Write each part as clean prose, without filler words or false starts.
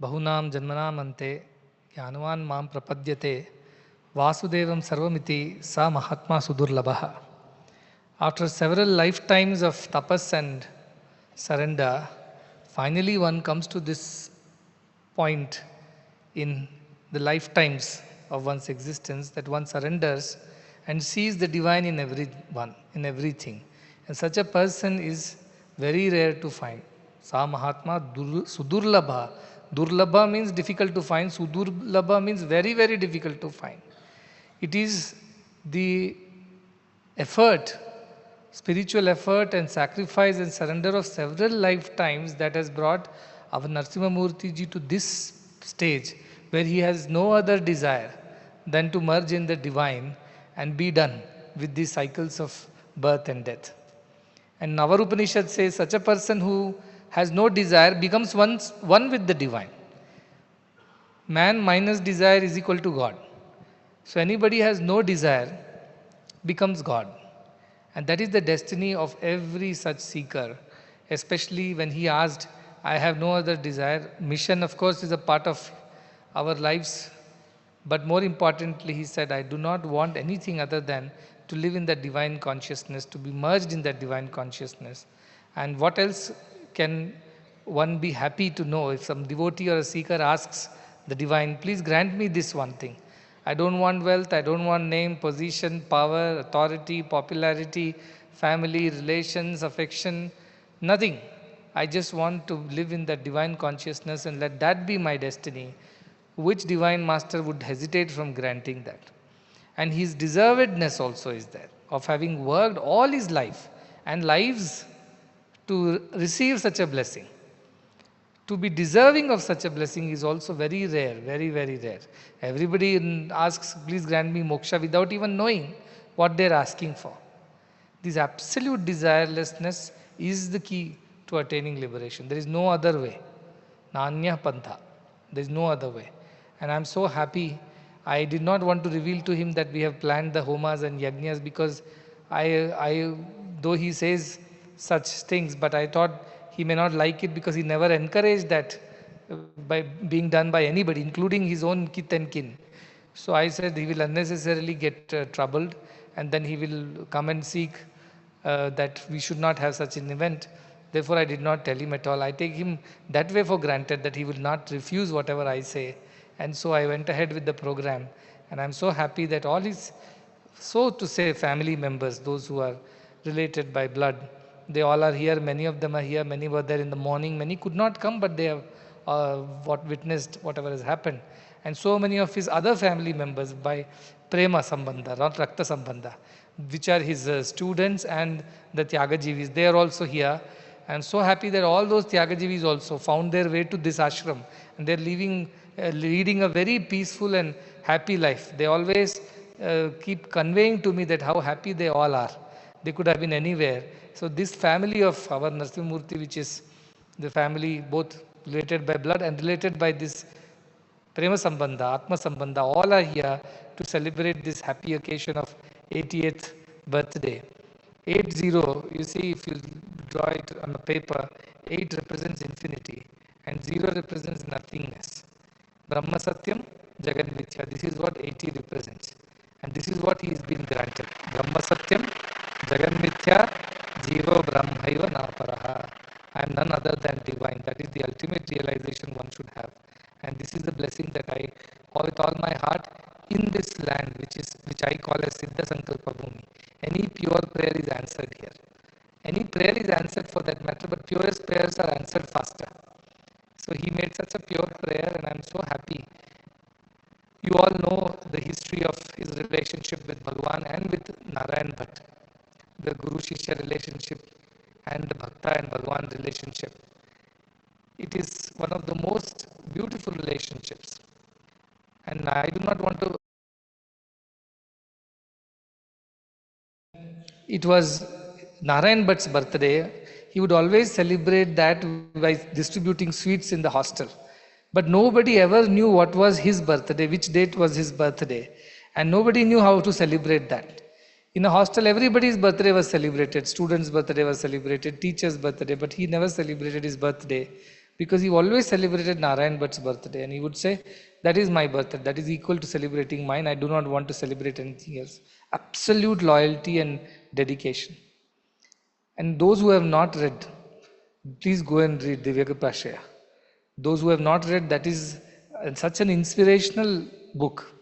bahunam janmanamante yanuvan mam prapadyate vasudevam sarvamiti sa mahatma sudurlabha. After several lifetimes of tapas and surrender, finally one comes to this point in the lifetimes of one's existence that one surrenders and sees the divine in everyone, in everything. And such a person is very rare to find. Sa Mahatma Sudurlabha. Durlabha means difficult to find. Sudurlabha means very, very difficult to find. It is the effort, spiritual effort and sacrifice and surrender of several lifetimes that has brought our Narasimhamurthy ji to this stage where he has no other desire than to merge in the divine and be done with these cycles of birth and death. And Navarupanishad says such a person who has no desire becomes one with the divine. Man minus desire is equal to God. So anybody has no desire becomes God. And that is the destiny of every such seeker, especially when he asked, I have no other desire. Mission, of course, is a part of our lives. But more importantly, he said, I do not want anything other than to live in that divine consciousness, to be merged in that divine consciousness. And what else can one be happy to know if some devotee or a seeker asks the divine, please grant me this one thing. I don't want wealth, I don't want name, position, power, authority, popularity, family, relations, affection, nothing. I just want to live in that divine consciousness and let that be my destiny. Which divine master would hesitate from granting that? And his deservedness also is there, of having worked all his life and lives to receive such a blessing. To be deserving of such a blessing is also very rare, very, very rare. Everybody asks, please grant me moksha without even knowing what they're asking for. This absolute desirelessness is the key to attaining liberation. There is no other way. Nanya pantha. There is no other way. And I'm so happy. I did not want to reveal to him that we have planned the homas and yajnas because though he says such things, but I thought he may not like it because he never encouraged that by being done by anybody, including his own kith and kin. So I said he will unnecessarily get troubled and then he will come and seek that we should not have such an event. Therefore, I did not tell him at all. I take him that way for granted that he will not refuse whatever I say. And so I went ahead with the program. And I'm so happy that all his, so to say, family members, those who are related by blood, they all are here. Many of them are here. Many were there in the morning. Many could not come, but they have witnessed whatever has happened. And so many of his other family members by Prema Sambandha, not Rakta Sambandha, which are his students and the Tyagajivis, they are also here. I am so happy that all those Tyagajivis also found their way to this ashram and they are leading a very peaceful and happy life. They always keep conveying to me that how happy they all are. They could have been anywhere. So this family of our Narasimhamurthy, which is the family both related by blood and related by this Prema Sambandha, Atma Sambandha, all are here to celebrate this happy occasion of 88th birthday. 80, you see, if you draw it on a paper, 8 represents infinity and 0 represents nothingness. Brahma Satyam, Jagan Mithya, this is what 80 represents. And this is what he is being granted. Brahma Satyam, Jagan Mithya, Jiva Brahmaiva Naparaha. I am none other than divine. That is the ultimate realization one should have. And this is the blessing that I, with all my heart, in this land, which I call as Siddha Sankalpa Bhumi. Any pure prayer is answered here. Any prayer is answered for that matter, but purest prayers are answered faster. So he made such a pure prayer and I am so happy. You all know the history of his relationship with Bhagwan and with Narayan Bhatt. The Guru-Shishya relationship and the Bhakta and Bhagwan relationship. It is one of the most beautiful relationships. And I do not want to... It was Narayan Bhatt's birthday. He would always celebrate that by distributing sweets in the hostel. But nobody ever knew what was his birthday, which date was his birthday. And nobody knew how to celebrate that. In a hostel, everybody's birthday was celebrated. Students' birthday was celebrated, teacher's birthday, but he never celebrated his birthday. because he always celebrated Narayan Bhatt's birthday, and he would say, "That is my birthday, that is equal to celebrating mine. I do not want to celebrate anything else." Absolute loyalty and dedication. And those who have not read, please go and read Divyaka Prashaya. Those who have not read, that is such an inspirational book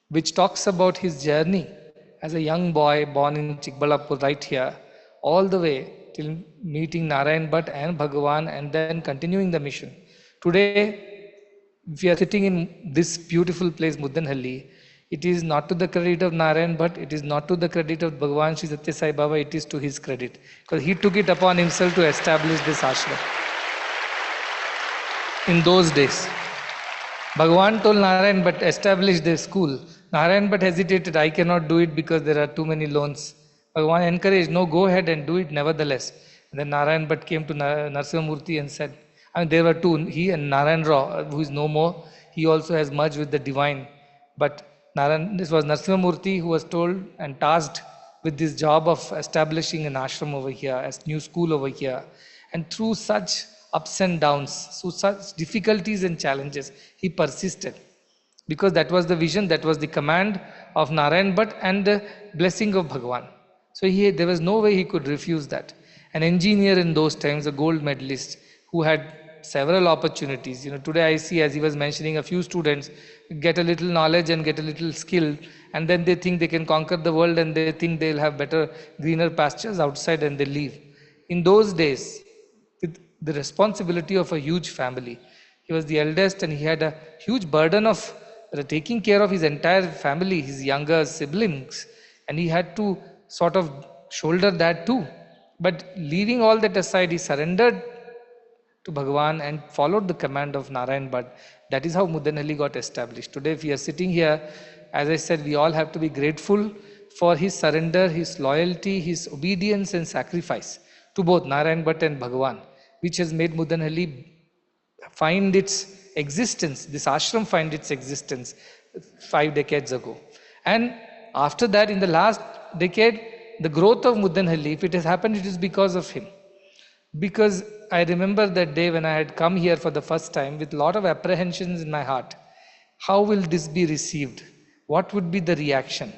which talks about his journey as a young boy born in Chikbalapur right here, all the way till meeting Narayan Bhatt and Bhagavan and then continuing the mission. Today, if we are sitting in this beautiful place, Muddanhalli, it is not to the credit of Narayan Bhatt, it is not to the credit of Bhagavan Sri Satya Sai Baba, it is to his credit. Because he took it upon himself to establish this ashram. In those days, Bhagavan told Narayan Bhatt, establish the school. Narayan Bhatt hesitated, I cannot do it because there are too many loans. Bhagavan encouraged, no, go ahead and do it nevertheless. And then Narayan Bhatt came to Narasimhamurthy and said, I mean, there were two, he and Narayan Rao, who is no more, he also has merged with the divine. But this was Narasimhamurthy who was told and tasked with this job of establishing an ashram over here, a new school over here. And through such ups and downs, through such difficulties and challenges, he persisted. Because that was the vision, that was the command of Narayan Bhatt and the blessing of Bhagavan. So there was no way he could refuse that. An engineer in those times, a gold medalist, who had several opportunities. Today I see, as he was mentioning, a few students get a little knowledge and get a little skill, and then they think they can conquer the world and they think they'll have better, greener pastures outside and they leave. In those days, with the responsibility of a huge family, he was the eldest and he had a huge burden of taking care of his entire family, his younger siblings, and he had to sort of shoulder that too. But leaving all that aside, he surrendered to Bhagavan and followed the command of Narayan Bhatt. That is how Muddanhalli got established. Today, if we are sitting here, as I said, we all have to be grateful for his surrender, his loyalty, his obedience and sacrifice to both Narayan Bhatt and Bhagavan, which has made Muddanhalli find its existence, this ashram find its existence 5 decades ago. And after that, in the last decade, the growth of Muddanhalli, if it has happened, it is because of him. Because I remember that day when I had come here for the first time with a lot of apprehensions in my heart. How will this be received? What would be the reaction?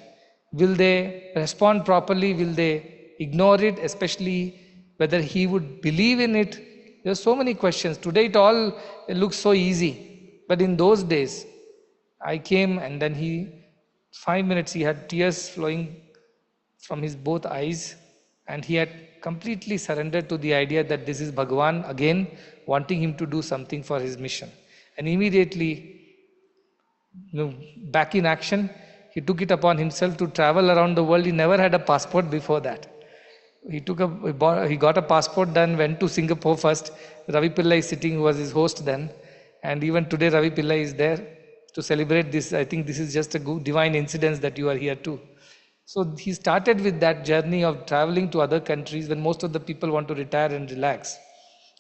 Will they respond properly? Will they ignore it? Especially whether he would believe in it? There are so many questions. Today it looks so easy. But in those days, I came and then 5 minutes, he had tears flowing from his both eyes, and he had completely surrendered to the idea that this is Bhagavan again wanting him to do something for his mission. And immediately, back in action, he took it upon himself to travel around the world. He never had a passport before that. He got a passport done, went to Singapore first. Ravi Pillai sitting, who was his host then. And even today, Ravi Pillai is there to celebrate this. I think this is just a good divine incidence that you are here too. So he started with that journey of traveling to other countries when most of the people want to retire and relax.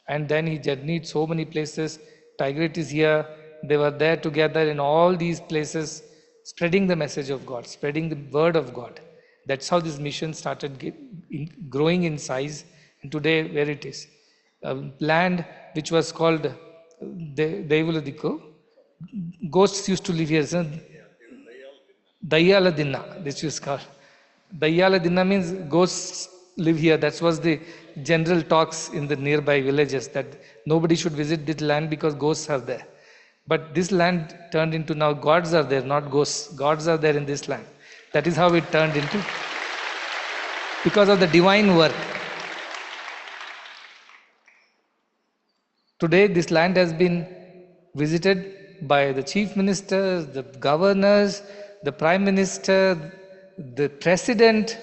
And then he journeyed so many places. Tigrit is here. They were there together in all these places, spreading the message of God, spreading the word of God. That's how this mission started growing in size. And today, where it is. Land which was called Devuladiko. Ghosts used to live here. Dayaladinna, this is called. Dayaladinna means ghosts live here. That was the general talks in the nearby villages, that nobody should visit this land because ghosts are there. But this land turned into now gods are there, not ghosts. Gods are there in this land. That is how it turned into, because of the divine work. Today, this land has been visited by the chief ministers, the governors, the prime minister, the president.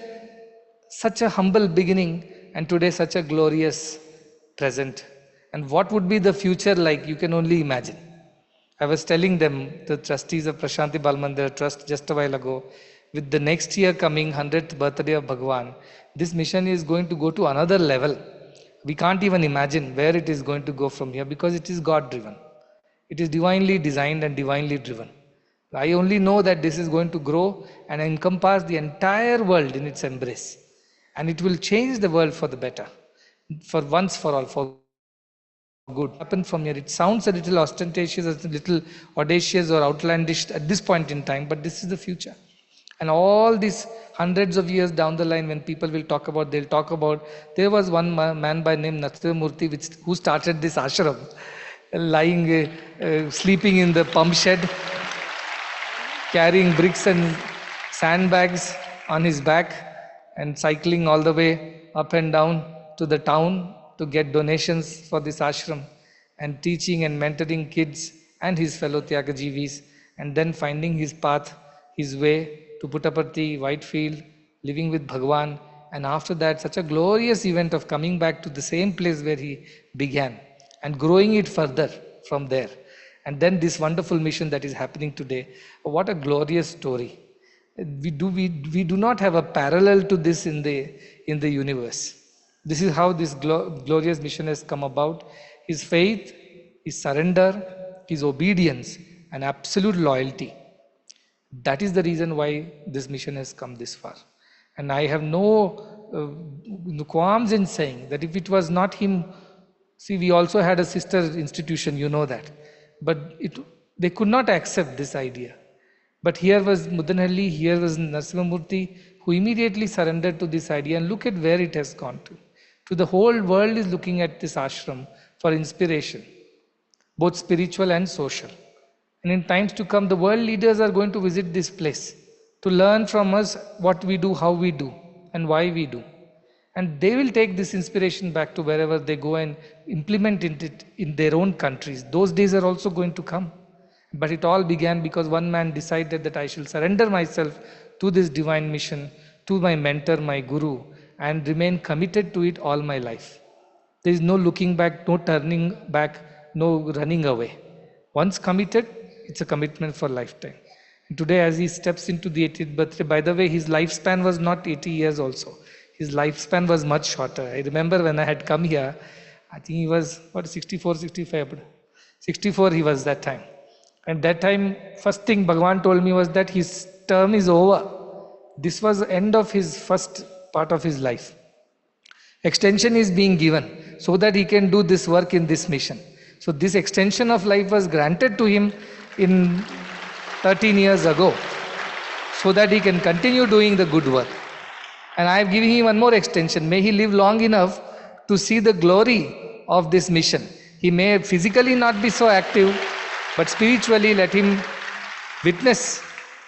Such a humble beginning, and today such a glorious present. And what would be the future like? You can only imagine. I was telling them, the trustees of Prashanti Balmandir Trust, just a while ago, with the next year coming 100th birthday of Bhagavan, this mission is going to go to another level. We can't even imagine where it is going to go from here, because it is God driven. It is divinely designed and divinely driven. I only know that this is going to grow and encompass the entire world in its embrace. And it will change the world for the better, for once for all, for good happen from here. It sounds a little ostentatious, a little audacious or outlandish at this point in time, but this is the future. And all these hundreds of years down the line, when people will talk about, they'll talk about, there was one man by name Narasimhamurthy, who started this ashram, lying, sleeping in the pump shed, carrying bricks and sandbags on his back, and cycling all the way up and down to the town to get donations for this ashram, and teaching and mentoring kids and his fellow Tyagajivis, and then finding his path, his way to Puttaparthi, Whitefield, living with Bhagwan, and after that such a glorious event of coming back to the same place where he began and growing it further from there. And then this wonderful mission that is happening today. What a glorious story. We do not have a parallel to this in the universe. This is how this glorious mission has come about. His faith, his surrender, his obedience, and absolute loyalty. That is the reason why this mission has come this far. And I have no qualms in saying that if it was not him, see, we also had a sister institution, you know that. But they could not accept this idea. But here was Mudanhalli, here was Narasimhamurthy, who immediately surrendered to this idea, and look at where it has gone to. To the whole world is looking at this ashram for inspiration, both spiritual and social. And in times to come, the world leaders are going to visit this place to learn from us what we do, how we do, and why we do. And they will take this inspiration back to wherever they go and implement it in their own countries. Those days are also going to come. But it all began because one man decided that I shall surrender myself to this divine mission, to my mentor, my guru, and remain committed to it all my life. There is no looking back, no turning back, no running away. Once committed, it's a commitment for lifetime. And today, as he steps into the 80th birthday, by the way, his lifespan was not 80 years also. His lifespan was much shorter. I remember when I had come here, I think he was, 64, 65. 64 he was that time. And that time, first thing Bhagwan told me was that his term is over. This was the end of his first part of his life. Extension is being given so that he can do this work in this mission. So this extension of life was granted to him in 13 years ago so that he can continue doing the good work. And I am giving him one more extension. May he live long enough to see the glory of this mission. He may physically not be so active, but spiritually let him witness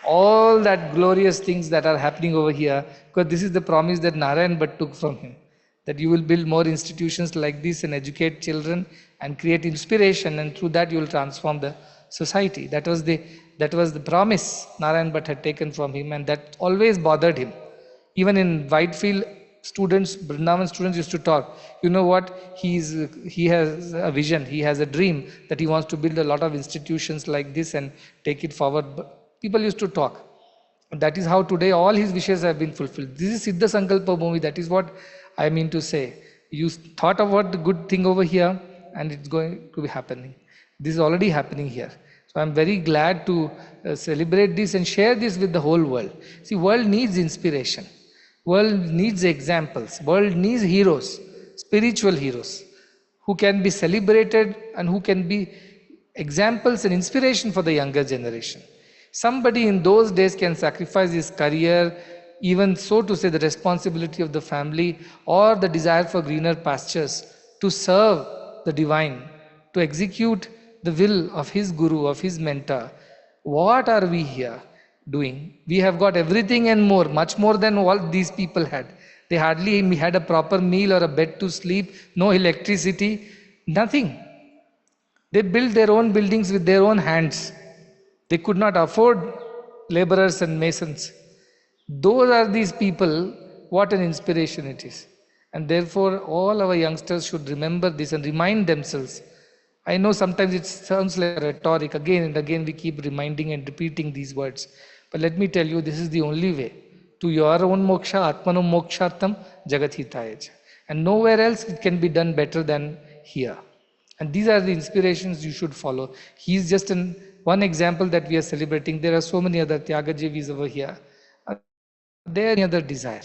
all that glorious things that are happening over here, because this is the promise that Narayan Bhatt took from him, that you will build more institutions like this and educate children and create inspiration, and through that you will transform the society. That was the promise Narayan Bhatt had taken from him, and that always bothered him. Even in Whitefield, students, Vrindavan students used to talk, you know what, he has a vision, he has a dream that he wants to build a lot of institutions like this and take it forward. But people used to talk. And that is how today all his wishes have been fulfilled. This is Siddha Sankalpa Bhumi, that is what I mean to say. You thought about the good thing over here and it's going to be happening. This is already happening here. So I'm very glad to celebrate this and share this with the whole world. See, world needs inspiration. World needs examples. World needs heroes, spiritual heroes, who can be celebrated and who can be examples and inspiration for the younger generation. Somebody in those days can sacrifice his career, even so to say the responsibility of the family or the desire for greener pastures, to serve the divine, to execute the will of his guru, of his mentor. What are we here doing? We have got everything and more, much more than all these people had. They hardly had a proper meal or a bed to sleep, no electricity, nothing. They built their own buildings with their own hands. They could not afford laborers and masons. Those are these people. What an inspiration it is. And therefore, all our youngsters should remember this and remind themselves. I know sometimes it sounds like rhetoric. Again and again we keep reminding and repeating these words. But let me tell you, this is the only way. To your own moksha, atmano mokshartam, jagat hitaya. And nowhere else it can be done better than here. And these are the inspirations you should follow. He is just one example that we are celebrating. There are so many other Tyagajivis over here. They have any other desire.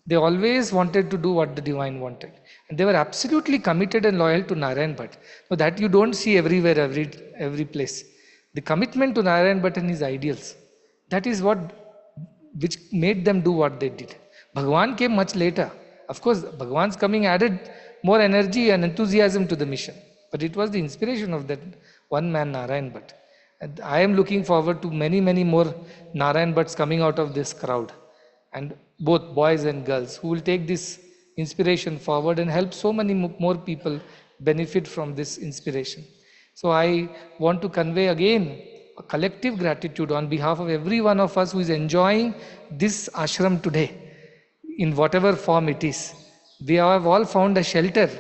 They always wanted to do what the divine wanted. And they were absolutely committed and loyal to Narayan Bhatt. So that you don't see everywhere, every place. The commitment to Narayan Bhatt and his ideals. That is what which made them do what they did. Bhagwan came much later. Of course, Bhagwan's coming added more energy and enthusiasm to the mission. But it was the inspiration of that one man, Narayan Bhatt. And I am looking forward to many, many more Narayan Bhatts coming out of this crowd. And both boys and girls who will take this inspiration forward and help so many more people benefit from this inspiration. So I want to convey again a collective gratitude on behalf of every one of us who is enjoying this ashram today in whatever form it is. We have all found a shelter,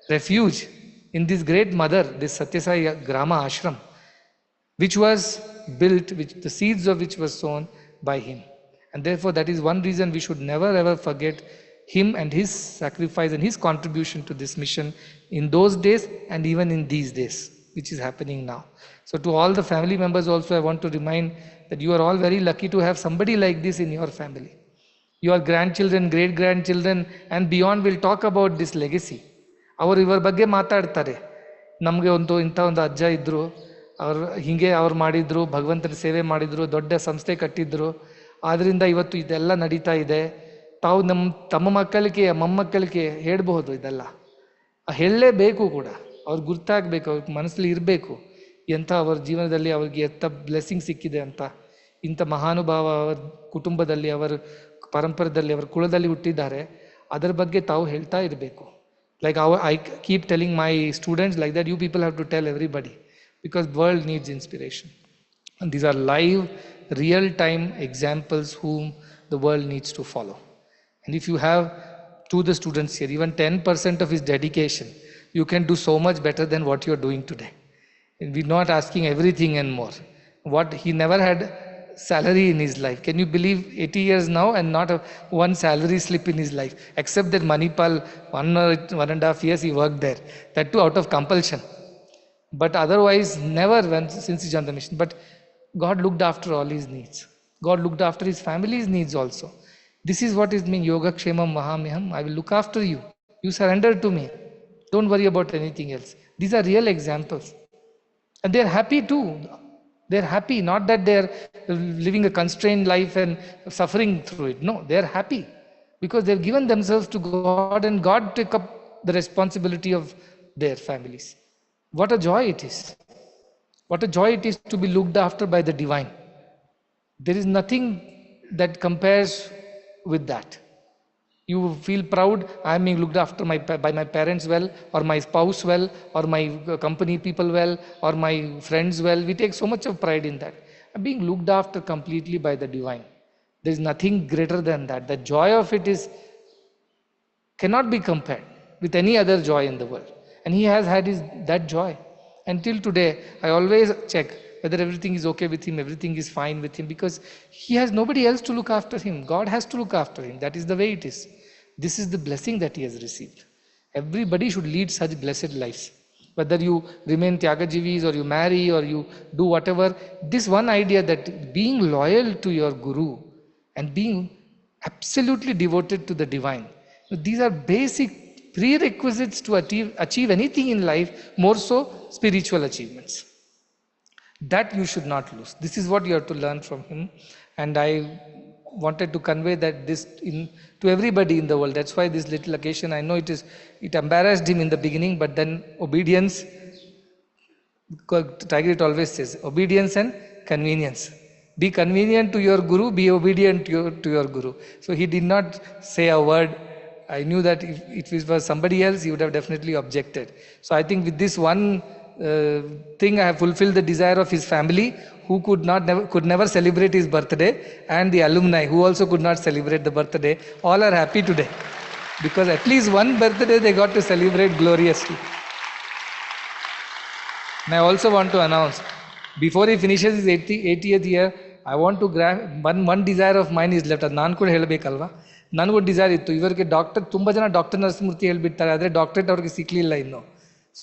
refuge in this great mother, this Satyasai Grama ashram, which was built, which the seeds of which were sown by him. And therefore that is one reason we should never ever forget him and his sacrifice and his contribution to this mission in those days and even in these days, which is happening now. So to all the family members also I want to remind that you are all very lucky to have somebody like this in your family. Your grandchildren, great grandchildren and beyond will talk about this legacy. ಅವರು ಇವರ ಬಗ್ಗೆ ಮಾತಾಡ್ತಾರೆ. ನಮಗೆ ಇಂಥ ಒಂದು ಅಜ್ಜ ಇದ್ರು, ಅವರು ಹೀಗೆ ಅವ್ರು ಮಾಡಿದ್ರು, ಭಗವಂತನ ಸೇವೆ ಮಾಡಿದ್ರು, ದೊಡ್ಡ ಸಂಸ್ಥೆ ಕಟ್ಟಿದ್ರು, ಆದ್ದರಿಂದ ಇವತ್ತು ಇದೆಲ್ಲ ನಡೀತಾ ಇದೆ. ತಾವು ತಮ್ಮ ಮಕ್ಕಳಿಗೆ ಮೊಮ್ಮಕ್ಕಳಿಗೆ ಹೇಳಬಹುದು ಇದೆಲ್ಲ. ಹೇಳಲೇಬೇಕು ಕೂಡ, ಅವ್ರಿಗೆ ಗುರ್ತಾಗಬೇಕು, ಅವ್ರ ಮನಸ್ಸಲ್ಲಿ ಇರಬೇಕು ಎಂಥ ಅವರ ಜೀವನದಲ್ಲಿ ಅವ್ರಿಗೆ ಎಂಥ ಬ್ಲೆಸ್ಸಿಂಗ್ ಸಿಕ್ಕಿದೆ ಅಂತ. ಇಂಥ ಮಹಾನುಭಾವ ಅವರ ಕುಟುಂಬದಲ್ಲಿ, ಅವರ ಪರಂಪರೆಯಲ್ಲಿ, ಅವರ ಕುಲದಲ್ಲಿ ಹುಟ್ಟಿದ್ದಾರೆ. ಅದರ ಬಗ್ಗೆ ತಾವು ಹೇಳ್ತಾ ಇರಬೇಕು. Like I keep telling my students like that, you people have to tell everybody, because world needs inspiration. And these are live, real-time examples whom the world needs to follow. And if you have, to the students here, even 10% of his dedication, you can do so much better than what you're doing today. And we're not asking everything and more. What he never had salary in his life. Can you believe 80 years now and not one salary slip in his life, except that Manipal, 1.5 years he worked there, that too out of compulsion. But otherwise never since he joined the mission. But God looked after all his needs. God looked after his family's needs also. This is what it means, Yoga Kshemam Mahamyam. I will look after you. You surrender to me. Don't worry about anything else. These are real examples. And they are happy too. They're happy, not that they're living a constrained life and suffering through it. No, they're happy because they've given themselves to God and God took up the responsibility of their families. What a joy it is. What a joy it is to be looked after by the divine. There is nothing that compares with that. You feel proud, I am being looked after by my parents well, or my spouse well, or my company people well, or my friends well. We take so much of pride in that. I'm being looked after completely by the divine. There is nothing greater than that. The joy of it cannot be compared with any other joy in the world. And he has had that joy. Until today, I always check whether everything is okay with him, everything is fine with him, because he has nobody else to look after him. God has to look after him. That is the way it is. This is the blessing that he has received. Everybody should lead such blessed lives. Whether you remain Tyagajivis or you marry or you do whatever, this one idea that being loyal to your Guru and being absolutely devoted to the divine, these are basic prerequisites to achieve anything in life, more so spiritual achievements. That you should not lose. This is what you have to learn from him. And I wanted to convey that to everybody in the world. That's why this little occasion, I know it embarrassed him in the beginning, but then obedience, Tiger it always says, obedience and convenience. Be convenient to your Guru, be obedient to your Guru. So he did not say a word. I knew that if it was somebody else, he would have definitely objected. So I think with this one thing, I have fulfilled the desire of his family, who could never celebrate his birthday, and the alumni who also could not celebrate the birthday. All are happy today because at least one birthday they got to celebrate gloriously. And I also want to announce, before he finishes his 80th year, I want to grab one desire of mine is left. ನಾನು ಕೂಡ ಹೇಳಬೇಕಲ್ವಾ, ನನಗೂ desire ಇತ್ತು. ಇವರಿಗೆ ತುಂಬ ಜನ doctor Narasimhamurthy ಹೇಳ್ಬಿಡ್ತಾರೆ, ಆದರೆ doctorate ಅವ್ರಿಗೆ ಸಿಕ್ಕಲಿಲ್ಲ ಇನ್ನು.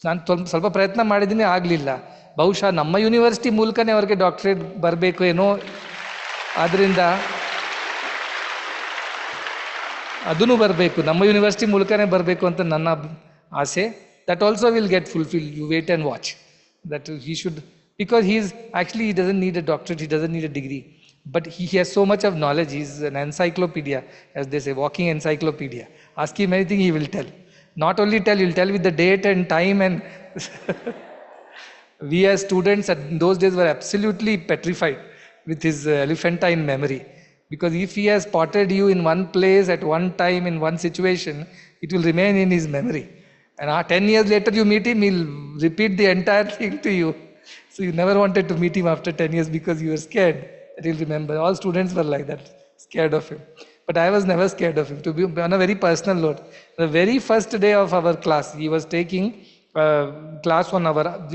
ನಾನು ಸ್ವಲ್ಪ ಪ್ರಯತ್ನ ಮಾಡಿದ್ದೀನಿ, ಆಗಲಿಲ್ಲ. ಬಹುಶಃ ನಮ್ಮ ಯೂನಿವರ್ಸಿಟಿ ಮೂಲಕನೇ ಅವ್ರಿಗೆ ಡಾಕ್ಟರೇಟ್ ಬರಬೇಕು ಏನೋ. ಆದ್ದರಿಂದ ಅದನ್ನು ಬರಬೇಕು, ನಮ್ಮ ಯೂನಿವರ್ಸಿಟಿ ಮೂಲಕನೇ ಬರಬೇಕು ಅಂತ ನನ್ನ ಆಸೆ. That also will get fulfil. You wait and watch. That he should, because he doesn't need a doctorate, he doesn't need a degree, but he has so much of knowledge. He's an encyclopedia, as they say, walking encyclopedia. Ask him anything, he will tell. Not only tell, he'll tell with the date and time. And we as students at those days were absolutely petrified with his elephantine memory, because if he has spotted you in one place at one time in one situation, it will remain in his memory. And 10 years later you meet him, he'll repeat the entire thing to you. So you never wanted to meet him after 10 years because you were scared that he'll remember. All students were like that, scared of him. But I was never scared of him. To be on a very personal note, the very first day of our class, he was taking class on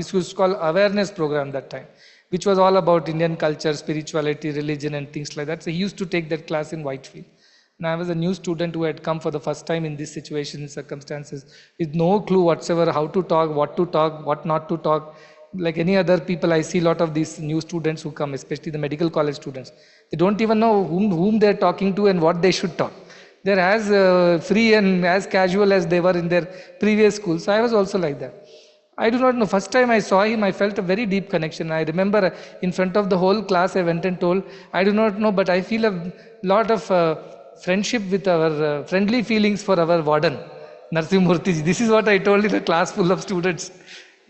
this was called awareness program that time, which was all about Indian culture, spirituality, religion and things like that. So he used to take that class in Whitefield. And I was a new student who had come for the first time in this situation, circumstances, with no clue whatsoever how to talk, what not to talk. Like any other people, I see a lot of these new students who come, especially the medical college students. They don't even know whom they're talking to and what they should talk. They're as free and as casual as they were in their previous school. So I was also like that. I do not know. First time I saw him, I felt a very deep connection. I remember in front of the whole class, I went and told, I do not know, but I feel a lot of friendship with our friendly feelings for our warden, Narasimhamurthy. This is what I told in a class full of students.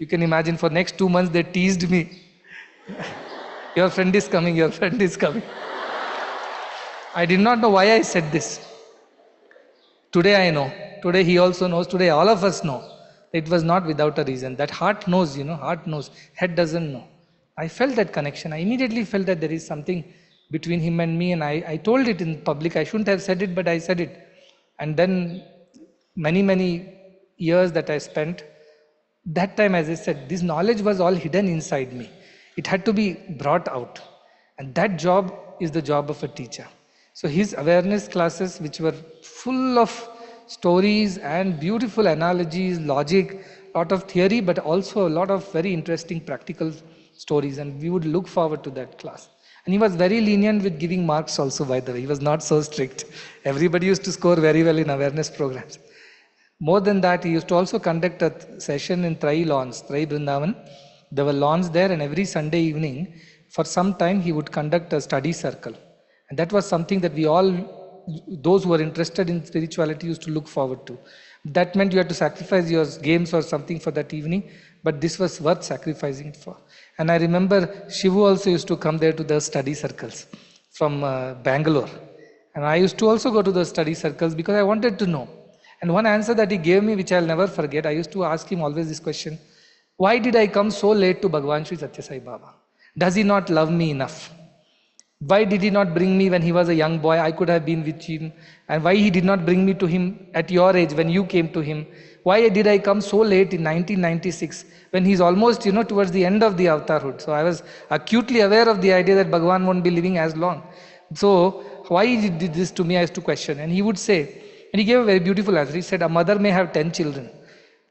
You can imagine, for next 2 months they teased me. Your friend is coming, your friend is coming. I did not know why I said this. Today I know. Today he also knows. Today all of us know. It was not without a reason. That heart knows, heart knows. Head doesn't know. I felt that connection. I immediately felt that there is something between him and me, and I told it in public. I shouldn't have said it, but I said it. And then many years that I spent, that time, as I said, this knowledge was all hidden inside me. It had to be brought out. And that job is the job of a teacher. So his awareness classes, which were full of stories and beautiful analogies, logic, lot of theory, but also a lot of very interesting practical stories. And we would look forward to that class. And he was very lenient with giving marks also, by the way. He was not so strict. Everybody used to score very well in awareness programs. More than that, he used to also conduct a session in Trai lawns, Trai Vrindavan. There were lawns there, and every Sunday evening, for some time, he would conduct a study circle. And that was something that we all, those who were interested in spirituality, used to look forward to. That meant you had to sacrifice your games or something for that evening, but this was worth sacrificing it for. And I remember Shivu also used to come there to the study circles from Bangalore. And I used to also go to those study circles because I wanted to know. And one answer that he gave me, which I'll never forget, I used to ask him always this question: why did I come so late to Bhagwan Sri Satya Sai Baba? Does he not love me enough? Why did he not bring me when he was a young boy? I could have been with him. And why he did not bring me to him at your age when you came to him? Why did I come so late in 1996 when he's almost, towards the end of the avatarhood? So I was acutely aware of the idea that Bhagwan won't be living as long. So why he did this to me, I used to question. And he would say, and he gave a very beautiful answer. He said, a mother may have 10 children.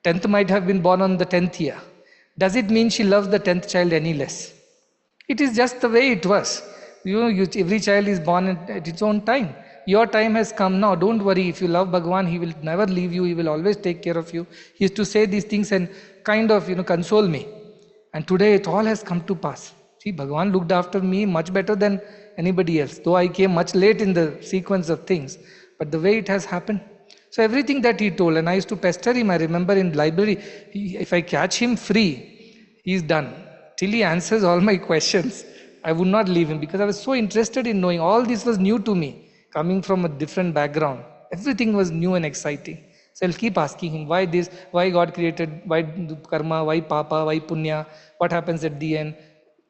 10th might have been born on the 10th year. Does it mean she loves the 10th child any less? It is just the way it was. Every child is born at its own time. Your time has come now. Don't worry. If you love Bhagwan, he will never leave you. He will always take care of you. He used to say these things and kind of, console me. And today it all has come to pass. See, Bhagwan looked after me much better than anybody else. Though I came much late in the sequence of things. But the way it has happened. So everything that he told, and I used to pester him. I remember in library, if I catch him free, he's done. Till he answers all my questions, I would not leave him, because I was so interested in knowing. All this was new to me, coming from a different background. Everything was new and exciting. So I'll keep asking him, why this, why God created, why karma, why papa, why punya, what happens at the end.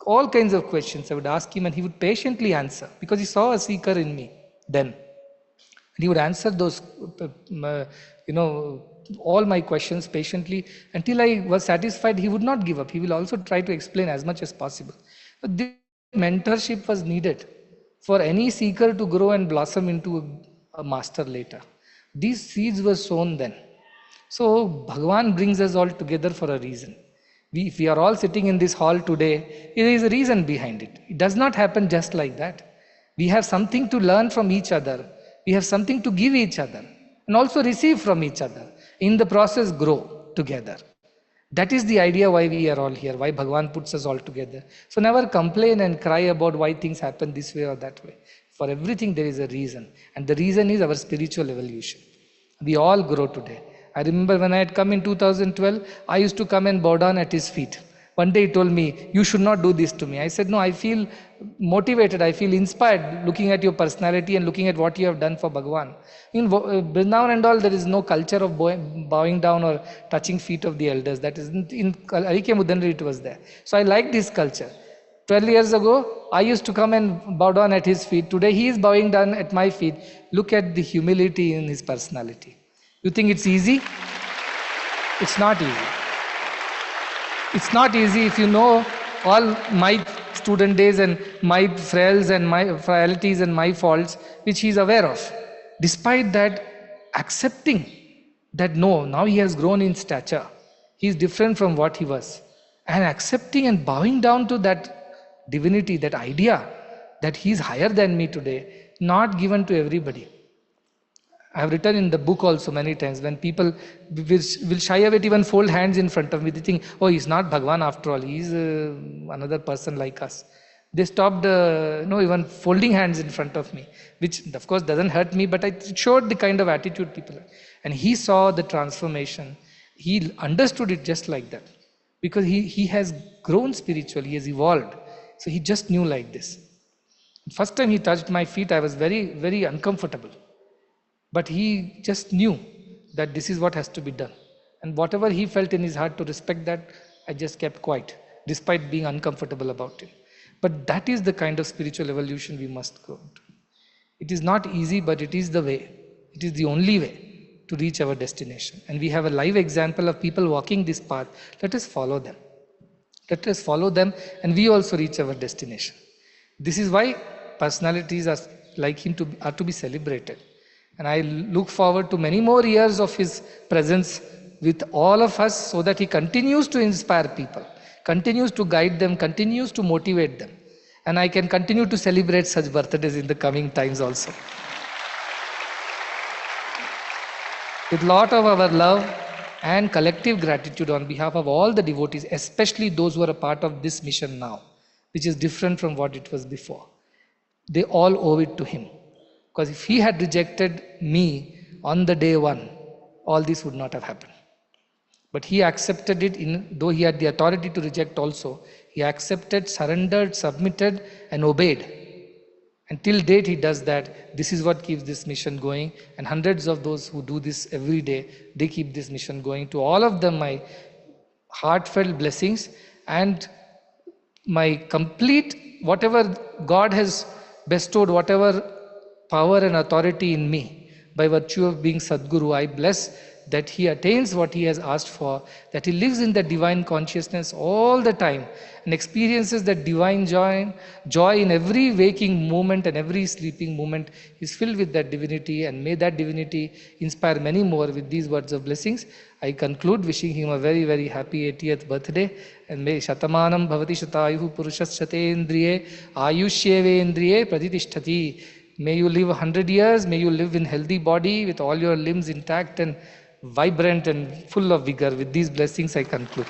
All kinds of questions I would ask him, and he would patiently answer, because he saw a seeker in me then. And he would answer those, all my questions patiently until I was satisfied. He would not give up. He will also try to explain as much as possible. But this mentorship was needed for any seeker to grow and blossom into a master later. These seeds were sown then. So Bhagavan brings us all together for a reason. If we are all sitting in this hall today, there is a reason behind it. It does not happen just like that. We have something to learn from each other. We have something to give each other and also receive from each other. In the process, grow together. That is the idea why we are all here, why Bhagavan puts us all together. So never complain and cry about why things happen this way or that way. For everything there is a reason. And the reason is our spiritual evolution. We all grow today. I remember when I had come in 2012, I used to come and bow down at his feet. One day he told me, you should not do this to me. I said, no, I feel motivated, I feel inspired looking at your personality and looking at what you have done for Bhagavan. In Vrindavan and all, there is no culture of bowing down or touching feet of the elders. That is in Arike Mudanri it was there. So I like this culture. 12 years ago, I used to come and bow down at his feet. Today he is bowing down at my feet. Look at the humility in his personality. You think it's easy? It's not easy. It's not easy if you know all my student days and my frails and my frailties and my faults, which he is aware of. Despite that, accepting that no, now he has grown in stature. He is different from what he was. And accepting and bowing down to that divinity, that idea that he is higher than me today, not given to everybody. I have written in the book also many times, when people will shy away to even fold hands in front of me, they think, oh, he's not Bhagavan after all, he's another person like us. They stopped even folding hands in front of me, which of course doesn't hurt me, but it showed the kind of attitude people have. And he saw the transformation. He understood it just like that. Because he has grown spiritually, he has evolved. So he just knew like this. First time he touched my feet, I was very, very uncomfortable. But he just knew that this is what has to be done. And whatever he felt in his heart to respect that, I just kept quiet, despite being uncomfortable about it. But that is the kind of spiritual evolution we must go into. It is not easy, but it is the way. It is the only way to reach our destination. And we have a live example of people walking this path. Let us follow them. Let us follow them, and we also reach our destination. This is why personalities are like him are to be celebrated. And I look forward to many more years of his presence with all of us, so that he continues to inspire people, continues to guide them, continues to motivate them. And I can continue to celebrate such birthdays in the coming times also. With a lot of our love and collective gratitude on behalf of all the devotees, especially those who are a part of this mission now, which is different from what it was before. They all owe it to him. Because if he had rejected me on the day one, all this would not have happened. But he accepted it, though he had the authority to reject also. He accepted, surrendered, submitted, and obeyed. And till date he does that. This is what keeps this mission going. And hundreds of those who do this every day, they keep this mission going. To all of them, my heartfelt blessings and my complete, whatever God has bestowed, whatever power and authority in me, by virtue of being Sadguru, I bless that he attains what he has asked for, that he lives in that divine consciousness all the time and experiences that divine joy in every waking moment and every sleeping moment. He is filled with that divinity, and may that divinity inspire many more. With these words of blessings, I conclude, wishing him a very, very happy 80th birthday, and may Shatamanam Bhavati Shatayuhu Purushas Shatendriye Ayushyevendriye Praditishthati. May you live 100 years, may you live in healthy body with all your limbs intact and vibrant and full of vigor. With these blessings I conclude.